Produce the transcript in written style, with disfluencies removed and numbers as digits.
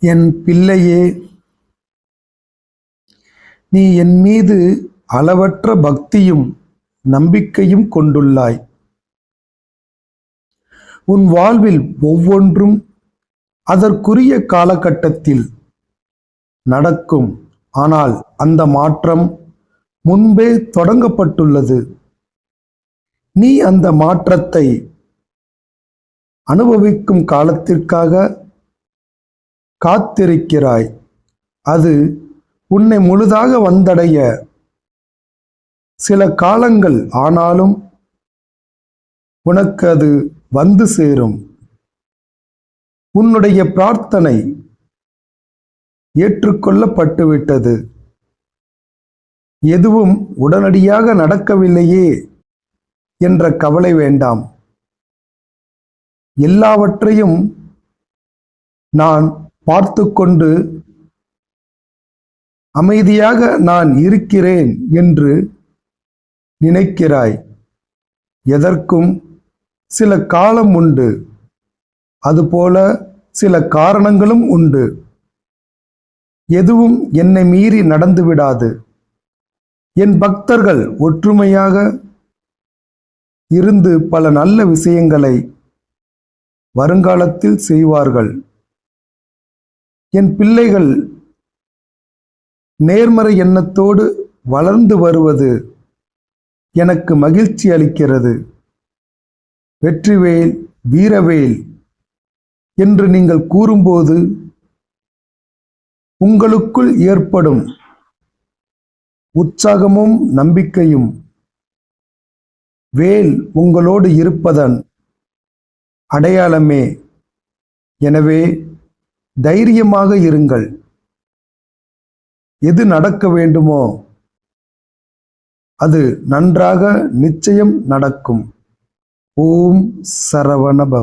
என் பிள்ளையே, நீ என் மீது அளவற்ற பக்தியும் நம்பிக்கையும் கொண்டுள்ளாய். உன் வாழ்வில் ஒவ்வொன்றும் அதற்குரிய காலகட்டத்தில் நடக்கும். ஆனால் அந்த மாற்றம் முன்பே தொடங்கப்பட்டுள்ளது. நீ அந்த மாற்றத்தை அனுபவிக்கும் காலத்திற்காக காத்திருக்கிறாய். அது உன்னை முழுதாக வந்தடைய சில காலங்கள் ஆனாலும் உனக்கு அது வந்து சேரும். உன்னுடைய பிரார்த்தனை ஏற்றுக்கொள்ளப்பட்டுவிட்டது. எதுவும் உடனடியாக நடக்கவில்லையே என்ற கவலை வேண்டாம். எல்லாவற்றையும் நான் பார்த்து கொண்டு அமைதியாக நான் இருக்கிறேன் என்று நினைக்கிறாய். எதற்கும் சில காலம் உண்டு, அதுபோல சில காரணங்களும் உண்டு. எதுவும் என்னை மீறி நடந்துவிடாது. என் பக்தர்கள் ஒற்றுமையாக இருந்து பல நல்ல விஷயங்களை வருங்காலத்தில் செய்வார்கள். என் பிள்ளைகள் நேர்மறை எண்ணத்தோடு வளர்ந்து வருவது எனக்கு மகிழ்ச்சி அளிக்கிறது. வெற்றிவேல், வீரவேல் என்று நீங்கள் கூறும்போது உங்களுக்குள் ஏற்படும் உற்சாகமும் நம்பிக்கையும் வேல் உங்களோடு இருப்பதன் அடையாளமே. எனவே தைரியமாக இருங்கள். எது நடக்க வேண்டுமோ அது நன்றாக நிச்சயம் நடக்கும். ஓம் சரவண பவ.